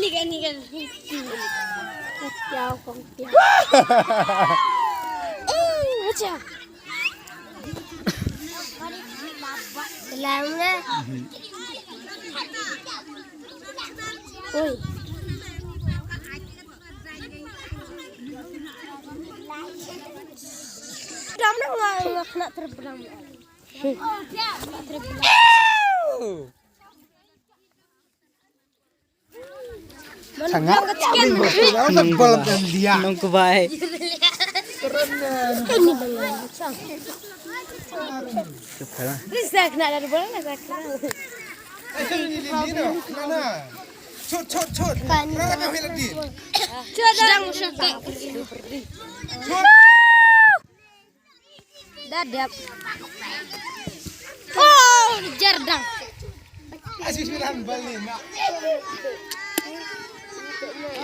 kan. Piao không piao. Acha. Làm đấy. Ôi. Đâm nó ngọc nak terbelang. Sangat nong boll dan dia nong kubai Ini belang. Bisa kena dari bola nggak sakit. Cot. Sedang musyawarah. Dadap. Oh, jardang. Asyik bilang balik nak.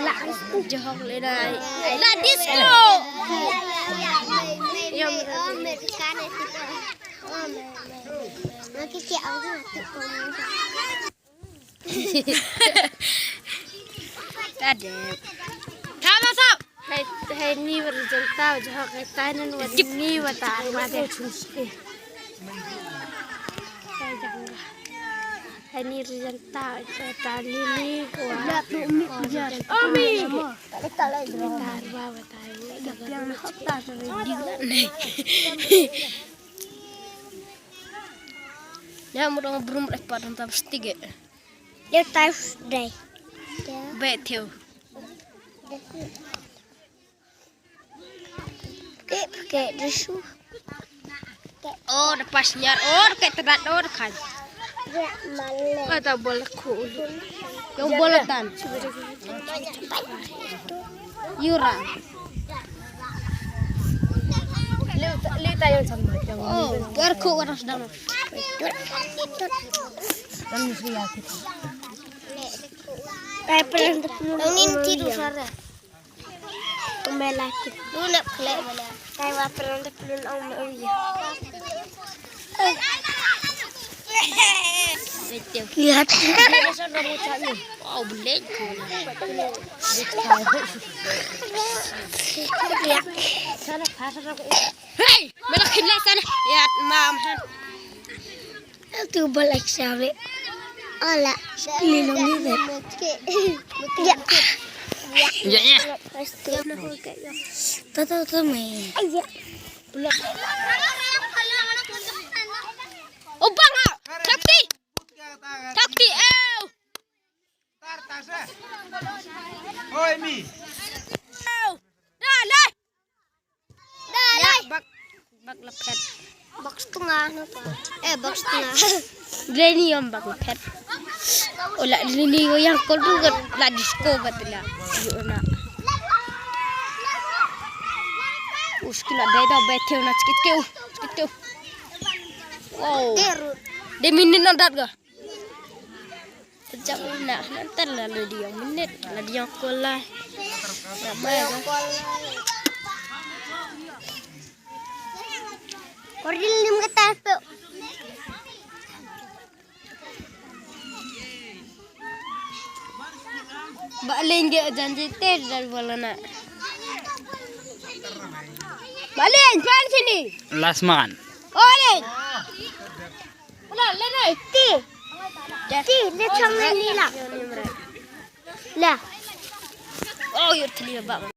Lah, johok le dai. Lah disco. Yang Amerika itu. Nanti si orang itu. Dadap. Sama sama. Hai ni berjenta johok kaitan ni wata wate. Ini rejenta tali ni kuat. Omi. Bentar bawa tali. Yang hotak ready. Ya mudah belum lepas tentang stick. Ya tais deh. Betul. Kayak desu. Oh, lepas nyar. Oh, kayak terat oh kan. Atau bola cool. Yang bola tan. Yura. Lihat yang sama. Oh, berku warna sedang. Dan muslihat. Ini tidur sana. Kembali. Dulu kelak. Kayak pernah pelun om ya. Lihat. Oh, boleh. Hei, melak hilang sana. Lihat, mam. Itu balik sahabat. Olah, lilong ini. Ya. Ya. Tahu me. Iya. Belum. Oh, bang. Takti, Oi mi. Dah lah. Bak lepet. Bak setengah napa? Bak setengah. Gini yang bak lepet. Olah ini yang kau tu lah disco betul lah. Yuna. Uskila dah betul nak sikit. Wow. Dia minit nanti ga? Sejak nak nanti lalu dia minit, lalu dia kolah. Ramai ga? Kordil lim kata tu. Balik dia janji ter dari bola nak. Balik, pan sini. Last makan. Oleh. Lena itu. Jadi, lihat sama ni lah. Lah. Oh, you tell me about.